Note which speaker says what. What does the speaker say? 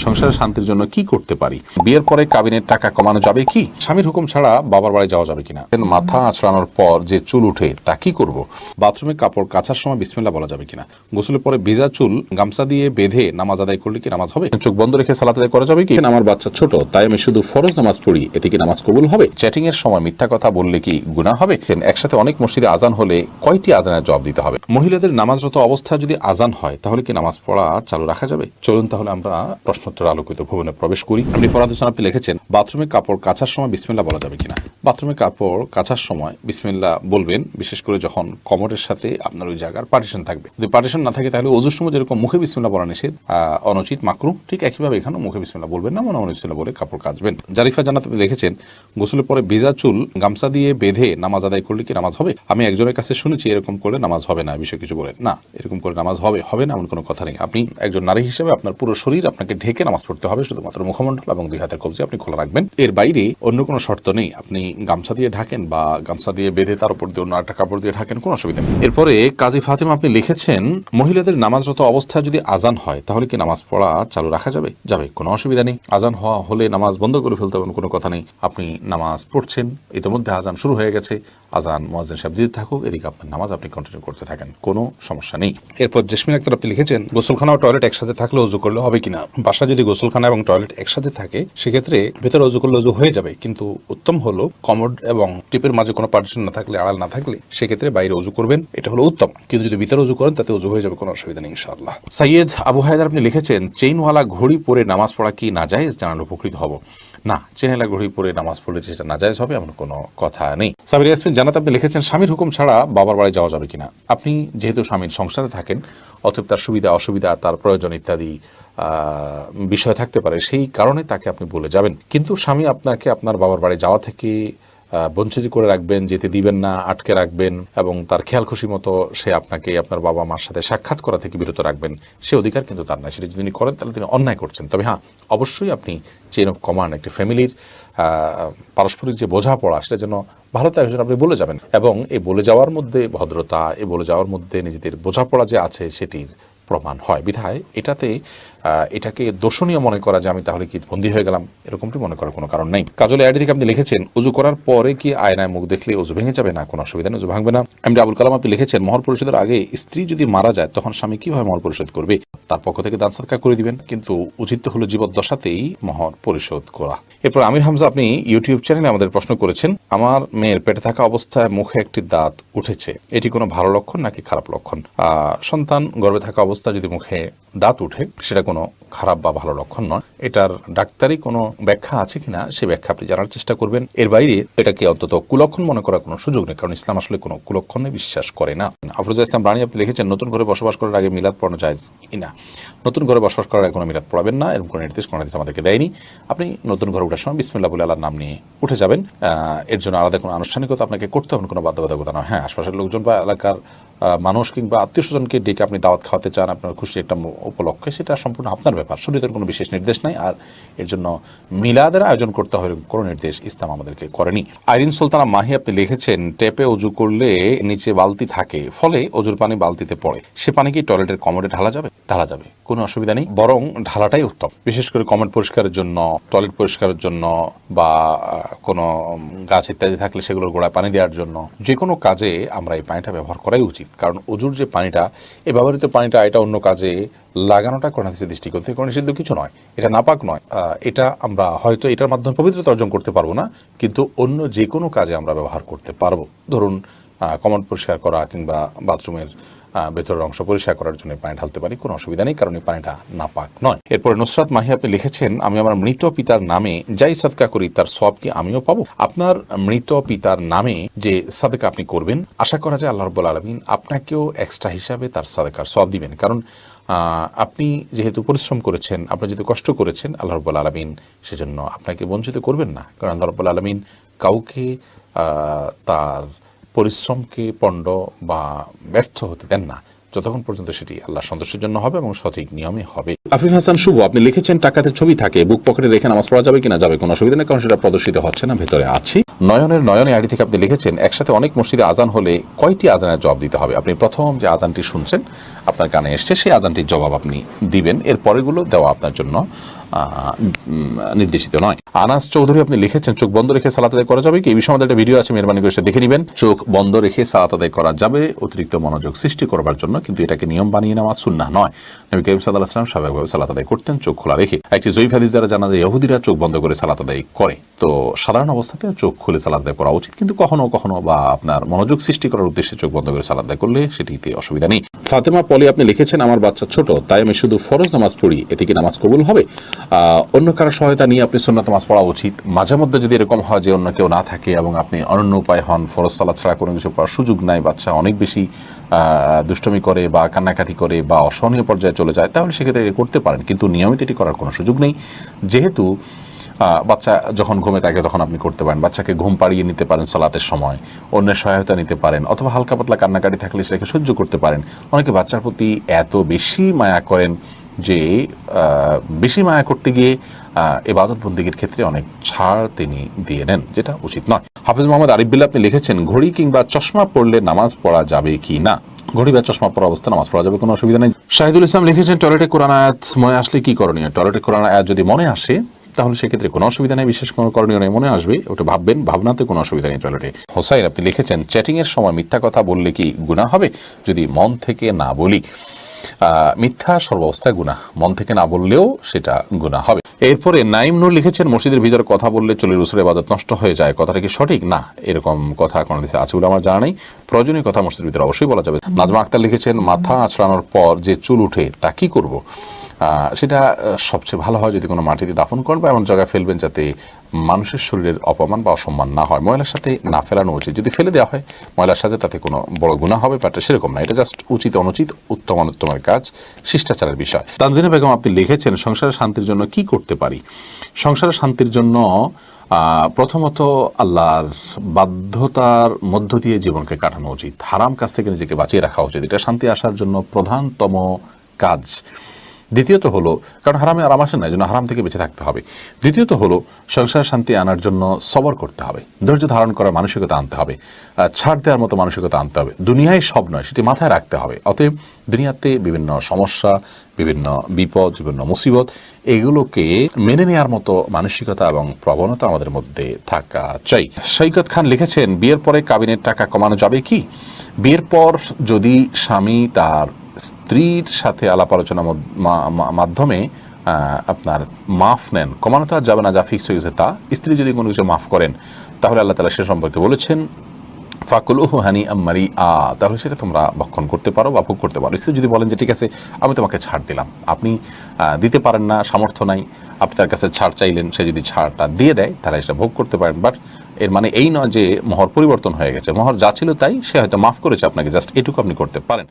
Speaker 1: সংসারের শান্তির জন্য কি করতে পারি? বিয়ের পরে কাবিনের টাকা কমানো যাবে কি? স্বামীর হুকুম ছাড়া বাবার বাড়ি যাওয়া যাবে কিনা? মাথা আঁচড়ানোর পর যে চুল উঠে তা কি করব? বাথরুমে কাপড় কাচার সময় বিসমিল্লাহ বলা যাবে কিনা? গোসলের পরে ভেজা চুল গামছা দিয়ে বেঁধে নামাজ আদায় করলে কি নামাজ হবে? চোখ বন্ধ রেখে সালাত আদায় করা যাবে কি? আমার বাচ্চা ছোট, তাই আমি শুধু ফরজ নামাজ পড়ি, এতে কি নামাজ কবুল হবে? চ্যাটিং এর সময় মিথ্যা কথা বললে কি গুনাহ হবে? একসাথে অনেক মসজিদে আজান হলে কয়টি আজানের জবাব দিতে হবে? মহিলাদের নামাজরত অবস্থা যদি আজান হয় তাহলে কি নামাজ পড়া চালু রাখা যাবে? চলুন তাহলে আমরা প্রশ্নোত্তর আলোকিত ভবনে প্রবেশ করি। আপনি ফরহাদ হোসেন আপনি লিখেছেন, বাথরুমে কাপড় কাচার সময় বিসমিল্লাহ বলা যাবে কিনা? বাথরুমে কাপড় কাচার সময় বিসমিল্লাহ বলবেন, বিশেষ করে যখন কমরের সাথে আপনার ওই জায়গার পার্টিশন থাকবে। যদি পার্টিশন না থাকে তাহলে ওজুর সময় যেরকম মুখে বিসমিল্লাহ বলা নিষেধ, অনুচিত, মাকরুহ, ঠিক একইভাবে এখানে মুখে বিসমিল্লাহ বলবেন না, মনে মনে বিসমিল্লাহ বলে কাপড় কাচবেন। জারিফা জান্নাত আপনি লিখেছেন, গোসলের পরে ভেজা চুল গামছা দিয়ে বেঁধে নামাজ আদায় করলে কি নামাজ হবে? আমি একজনের কাছে শুনেছি এরকম করলে নামাজ হবে না, বিষয় কিছু বলেন না, এরকম করে নামাজ হবে না এমন কোনো কথা নেই। আপনি একজন নারী হিসেবে আপনার পুরো শরীর আপনাকে ঢেকে নামাজ পড়তে হবে, শুধুমাত্র মুখমণ্ডল এবং দুই হাতের কবজি আপনি খোলা রাখবেন, এর বাইরে অন্য কোনো শর্ত নেই। আপনি গামছা দিয়ে ঢাকেন বা গামছা দিয়ে বেঁধে তার উপর দিয়ে অন্য একটা কাপড় দিয়ে ঢাকেন, কোনো অসুবিধা নেই। এরপরে কাজী ফাতেমা আপনি লিখেছেন, মহিলাদের নামাজরত অবস্থায় যদি আজান হয় তাহলে কি নামাজ পড়া চালু রাখা যাবে? কোনো অসুবিধা নেই। আজান হলে নামাজ বন্ধ করে ফেলতে হবে কোনো কথা নেই। আপনি নামাজ পড়ছেন, ইতিমধ্যে আজান শুরু হয়ে গেছে, আজান মুয়াজ্জিন সাহেব দিতে থাকুক, এদিকে আপনার নামাজ আপনি কন্টিনিউ করতে থাকেন, কোনো সমস্যা নেই। এরপর জেসমিন আক্তার আপনি লিখেছেন, গোসলখানা ও টয়লেট একসাথে থাকলে অজু করলে হবে কিনা? বাসা যদি গোসলখানা এবং টয়লেট একসাথে থাকে সেক্ষেত্রে ভেতরে অজু করলে অজু হয়ে যাবে, কিন্তু উত্তম হলো কমোড এবং টিপের মাঝে কোনো পার্টিশন না থাকলে, আড়াল না থাকলে সেক্ষেত্রে বাইরে অজু করবেন, এটা হলো উত্তম। কিন্তু যদি ভিতরে অজু করেন তাতে অজু হয়ে যাবে, কোনো অসুবিধা নেই ইনশাআল্লাহ। সাইয়েদ আবু হায়দার আপনি লিখেছেন, চেইনওয়ালা ঘড়ি পরে নামাজ পড়া কি নাজায়েজ? জানালে উপকৃত হব। না, চেইনওয়ালা ঘড়ি পরে নামাজ পড়লে যেটা নাজায়েজ হবে এমন কোনো কথা নেই। সাবির ইয়াসমিন জান্নাত আপনি লিখেছেন, স্বামীর হুকুম ছাড়া বাবার বাড়ি যাওয়া যাবে কিনা? আপনি যেহেতু স্বামীর সংসারে থাকেন, অতএব তার সুবিধা অসুবিধা, তার প্রয়োজন ইত্যাদি বিষয় থাকতে পারে, সেই কারণে তাকে আপনি বলে যাবেন। কিন্তু স্বামী আপনাকে আপনার বাবার বাড়ি যাওয়া থেকে বঞ্চিত করে রাখবেন, যেতে দিবেন না, আটকে রাখবেন এবং তার খেয়াল খুশি মতো সে আপনাকে আপনার বাবা মার সাথে সাক্ষাৎ করা থেকে বিরত রাখবেন, সে অধিকার কিন্তু তার নাই। সেটা যদি তিনি করেন তাহলে তিনি অন্যায় করছেন। তবে হ্যাঁ, অবশ্যই আপনি চেইন অফ কমান্ড, একটি ফ্যামিলির পারস্পরিক যে বোঝাপড়া, সেটা যেন ভালো থাকে আপনি বলে যাবেন, এবং এই বলে যাওয়ার মধ্যে ভদ্রতা, এই বলে যাওয়ার মধ্যে নিজেদের বোঝাপড়া যে আছে সেটির প্রমাণ হয়। বিধায় এটাকে দোষণীয় মনে করা যে আমি তাহলে কি বন্দী হয়ে গেলাম, এরকমটি মনে করার কোনো কারণ নেই। কাজল আইডি থেকে আপনি লিখেছেন, উজু করার পরে কি আয়নায় মুখ দেখলে উজু ভেঙে যাবে? না, কোনো অসুবিধা নেই, উজু ভাঙবে না। এমডি আবুল কালাম আপনি লিখেছেন, মহর পরিশোধের আগে স্ত্রী যদি মারা যায় তখন স্বামী কিভাবে মহর পরিশোধ করবে? তার পক্ষ থেকে দান সদকা করে দিবেন, কিন্তু উচিত হলো জীবদ্দশাতেই মহর পরিশোধ করা। এরপর আমির হামজা আপনি ইউটিউব চ্যানেলে আমাদের প্রশ্ন করেছেন, আমার মেয়ের পেটে থাকা অবস্থায় মুখে একটি দাঁত উঠেছে, এটি কোনো ভালো লক্ষণ নাকি খারাপ লক্ষণ? সন্তান গর্ভে থাকা অবস্থায় যদি মুখে দাঁত উঠে সেটা কোনো খারাপ বা ভালো লক্ষণ নয়। এটার ডাক্তারি কোনো ব্যাখ্যা আছে কিনা সে ব্যাখ্যা আপনি জানার চেষ্টা করবেন। এর বাইরে এটাকে অন্তত কুলক্ষণ মনে করার কোনো সুযোগ নেই, কারণ ইসলাম আসলে কোনো কুলক্ষণে বিশ্বাস করে না। আফরোজা ইসলাম রানী আপনি লিখেছেন, নতুন ঘরে বসবাস করার আগে মিলাদ পড়ানো জায়েজ কিনা? নতুন ঘরে বসবাস করার আগে কোনো মিলাদ পড়াবেন না, এরকম কোনো নির্দেশ আমাদেরকে দেয়নি। আপনি নতুন ঘরে ওঠার সময় বিসমিল্লাহ বলে আল্লাহর নাম নিয়ে উঠে যাবেন। এর জন্য আলাদা কোনো আনুষ্ঠানিকতা আপনাকে করতে হবে, কোনো বাধ্যবাধকতা নয়। হ্যাঁ, আশপাশের লোকজন বা এলাকার মানুষ কিংবা আত্মীয় স্বজনকে ডেকে আপনি দাওয়াত খাওয়াতে চান আপনার খুশি একটা উপলক্ষে, সেটা সম্পূর্ণ আপনার ব্যাপার, শরীয়তের কোনো বিশেষ নির্দেশ নাই। আর এর জন্য মিলাদের আয়োজন করতে হবে কোনো নির্দেশ ইসলাম আমাদেরকে করেনি। আইরিন সুলতানা মাহি আপনি লিখেছেন, ট্যাপে অজু করলে নিচে বালতি থাকে, ফলে অজুর পানি বালতিতে পড়ে, সে পানি কি টয়লেটের কমোডে ঢালা যাবে? ঢালা যাবে, কোনো অসুবিধা নেই, বরং ঢালাটাই উত্তম। বিশেষ করে কমোড পরিষ্কারের জন্য, টয়লেট পরিষ্কারের জন্য বা কোনো গাছ ইত্যাদি থাকলে সেগুলোর গোড়ায় পানি দেওয়ার জন্য, যে কোনো কাজে আমরা এই পানিটা ব্যবহার করাই উচিত। কারণ অজুর যে পানিটা, এই ব্যবহৃত পানিটা এটা অন্য কাজে লাগানোটা কোরআন হাদিসের দৃষ্টিকোণ থেকে কোনো নিষিদ্ধ কিছু নয়, এটা নাপাক নয়। এটা আমরা হয়তো এটার মাধ্যমে পবিত্রতা অর্জন করতে পারবো না, কিন্তু অন্য যে কোনো কাজে আমরা ব্যবহার করতে পারবো। ধরুন কমোড পরিষ্কার করা কিংবা বাথরুমের ভেতরের অংশ পরিষ্কার করার জন্য পানি ঢালতে পারি, কোনো অসুবিধা নেই, কারণ এই পানিটা নাপাক নয়। এরপরে নুসরাত মাহি আপনি লিখেছেন, আমি আমার মৃত পিতার নামে যাই সাদকা করি তার সওয়াব কি আমিও পাবো? আপনার মৃত পিতার নামে যে সাদকা আপনি করবেন, আশা করা যায় আল্লাহ রাব্বুল আলামিন আপনাকেও এক্সট্রা হিসাবে তার সাদকার সওয়াব দিবেন। কারণ আপনি যেহেতু পরিশ্রম করেছেন, আপনি যেহেতু কষ্ট করেছেন, আল্লাহ রাব্বুল আলামিন সেজন্য আপনাকে বঞ্চিত করবেন না। কারণ আল্লাহ রাব্বুল আলামিন কাউকে তার পরিশ্রমকে পণ্ড বা ব্যর্থ হতে দেন না, যতক্ষণ পর্যন্ত সেটি আল্লাহ সন্তোষের জন্য হবে এবং সঠিক নিয়মে হবে। আফিফ হাসান শুভ আপনি লিখেছেন, টাকাতে ছবি থাকে বুক পকেটে রেখে নামাজ পড়া যাবে কিনা? যাবে, কোনো অসুবিধা নেই, কারণ সেটা প্রদর্শিত হচ্ছে না, ভেতরে আছি। নয়নে আইডি থেকে আপনি লিখেছেন, একসাথে অনেক মসজিদে আজান হলে কয়টি আজানের জবাব দিতে হবে? আপনি প্রথম যে আজানটি শুনছেন আপনার কানে এসছে, সেই আজানটির জবাব আপনি দিবেন, এর পরেগুলো দেওয়া আপনার জন্য নির্দেশিত নয়। আনাস চৌধুরী আপনি লিখেছেন, চোখ বন্ধ রেখে সালাত আদায় করা যাবে কি? এই বিষয়ে আমাদের একটা ভিডিও আছে, মেহরবানি করে সেটা দেখে নেবেন। চোখ বন্ধ রেখে সালাত আদায় করা যাবে অতিরিক্ত মনোযোগ সৃষ্টি করবার জন্য, কিন্তু এটাকে নিয়ম বানিয়ে নেওয়া সুন্নাহ নয়। নবী করিম সাল্লাল্লাহু আলাইহি ওয়াসাল্লাম স্বাভাবিকভাবে সালাত আদায় করতেন চোখ খোলা রেখে। একটি জয়ীফ হাদিস দ্বারা জানা যায় ইহুদিরা চোখ বন্ধ করে সালাত আদায় করে। তো সাধারণ অবস্থাতে চোখ খুলে সালাত আদায় করা উচিত, কিন্তু কখনো কখনো বা আপনার মনোযোগ সৃষ্টি করার উদ্দেশ্যে চোখ বন্ধ করে সালাত আদায় করলে সেটিতে অসুবিধা নেই। ফাতেমা পলি আপনি লিখেছেন, আমার বাচ্চা ছোট, তাই আমি শুধু ফরজ নামাজ পড়ি, এতে কি নামাজ কবুল হবে? অন্য কারো সহায়তা নিয়ে আপনি সুন্নাত নামাজ পড়া উচিত। মাঝে মধ্যে যদি এরকম হয় যে অন্য কেউ না থাকে এবং আপনি অনন্য উপায় হন, ফরজ সালাত ছাড়া কোনো কিছু পড়ার সুযোগ নাই, বাচ্চা অনেক বেশি দুষ্টমি করে বা কান্নাকাটি করে বা অসহনীয় পর্যায়ে চলে যায়, তাহলে সেক্ষেত্রে করতে পারেন, কিন্তু নিয়মিত এটি করার কোনো সুযোগ নেই। যেহেতু বাচ্চা যখন ঘুমে থাকে তখন আপনি করতে পারেন, বাচ্চাকে ঘুম পাড়িয়ে নিতে পারেন সালাতের সময়, অন্যের সহায়তা নিতে পারেন, অথবা হালকা পাতলা কান্নাকাটি থাকলে সেটাকে সহ্য করতে পারেন। অনেকে বাচ্চার প্রতি এত বেশি মায়া করেন যে বেশি মায়া করতে গিয়ে ইবাদত বন্দেগীর ক্ষেত্রে অনেক ছাড় তিনি দিয়ে নেন, যেটা উচিত নয়। হাফেজ মোহাম্মদ আরিফ বিল্লাহ আপনি লিখেছেন, ঘড়ি কিংবা চশমা পরলে নামাজ পড়া যাবে কি না? ঘড়ি বা চশমা পরা অবস্থা নামাজ পড়া যাবে, কোনো অসুবিধা নেই। শাহিদুল ইসলাম লিখেছেন, টয়লেটে কোরআন আয়াত মনে আসলে কি করণীয়? টয়লেটে কোরআন আয়াত যদি মনে আসে তাহলে সেক্ষেত্রে কোনো অসুবিধা নেই, বিশেষ কোনো করণীয় নেই। মনে আসবে ওটা ভাববেন, ভাবনাতে কোনো অসুবিধা নেই টয়লেটে। হোসাইন আপনি লিখেছেন, চ্যাটিং এর সময় মিথ্যা কথা বললে কি গুনাহ হবে যদি মন থেকে না বলি? মিথ্যা সর্বাবস্থায় গুনাহ, মন থেকে না বললেও সেটা গুনাহ হবে। এরপরে নাইম নূর লিখেছেন, মসজিদের ভিতরে কথা বললে চলে রসুলের ইবাদত নষ্ট হয়ে যায়, কথাটা কি সঠিক? না, এরকম কথা কোনো দেশে আছে বলে আমার জানা নেই। প্রয়োজনীয় কথা মসজিদের ভিতরে অবশ্যই বলা যাবে। নাজমা আক্তার লিখেছেন, মাথা আঁচড়ানোর পর যে চুল উঠে তা কি করব? সেটা সবচেয়ে ভালো হয় যদি কোনো মাটিতে দাফন করবে, এমন জায়গায় ফেলবেন যাতে মানুষের শরীরের অপমান বা অসম্মান না হয়। ময়লার সাথে না ফেলানো উচিত, যদি ফেলে দেওয়া হয় ময়লার সাথে তাতে কোনো বড় গুনাহ হবে ব্যাপারটা সেরকম না, এটা জাস্ট উচিত অনুচিত, উত্তম অনুত্তমের কাজ, শিষ্টাচারের বিষয়। তানজিনা বেগম আপনি লিখেছেন, সংসারের শান্তির জন্য কি করতে পারি? সংসারের শান্তির জন্য প্রথমত আল্লাহর বাধ্যতার মধ্য দিয়ে জীবনকে কাটানো উচিত, হারাম কাজ থেকে নিজেকে বাঁচিয়ে রাখা উচিত, এটা শান্তি আসার জন্য প্রধানতম কাজ। দ্বিতীয়ত হলো, কারণ হারামে আরাম আসে না, এই জন্য হারাম থেকে বেঁচে থাকতে হবে। দ্বিতীয়ত হলো, সংসার শান্তি আনার জন্য সবর করতে হবে, ধৈর্য ধারণ করার মানসিকতা আনতে হবে, ছাড় দেওয়ার মতো মানসিকতা আনতে হবে। দুনিয়ায় সব নয়, সেটি মাথায় রাখতে হবে। অতএব দুনিয়াতে বিভিন্ন সমস্যা, বিভিন্ন বিপদ, বিভিন্ন মুসিবত, এগুলোকে মেনে নেওয়ার মতো মানসিকতা এবং প্রবণতা আমাদের মধ্যে থাকা চাই। সৈকত খান লিখেছেন, বিয়ের পরে কাবিনের টাকা কমানো যাবে কি? বিয়ের পর যদি স্বামী তার স্ত্রীর সাথে আলাপ আলোচনার মাধ্যমে আপনার মাফ নেন, কমানো তো আর যাবে না, যা ফিক্স হয়ে গেছে তা। স্ত্রী যদি কোনো কিছু মাফ করেন তাহলে আল্লাহ তাআলা সে সম্পর্কে বলেছেন, ফাকুলুহু হানিআম মারিআ, তাহলে সেটা তোমরা ভক্ষণ করতে পারো বা ভোগ করতে পারো। স্ত্রী যদি বলেন যে ঠিক আছে আমি তোমাকে ছাড় দিলাম, আপনি দিতে পারেন না, সামর্থ্য নাই, আপনি তার কাছে ছাড় চাইলেন, সে যদি ছাড়টা দিয়ে দেয় তাহলে সেটা ভোগ করতে পারেন। বাট এর মানে এই নয় যে মোহর পরিবর্তন হয়ে গেছে, মোহর যা ছিল তাই, সে হয়তো মাফ করেছে আপনাকে, জাস্ট এটুকু আপনি করতে পারেন।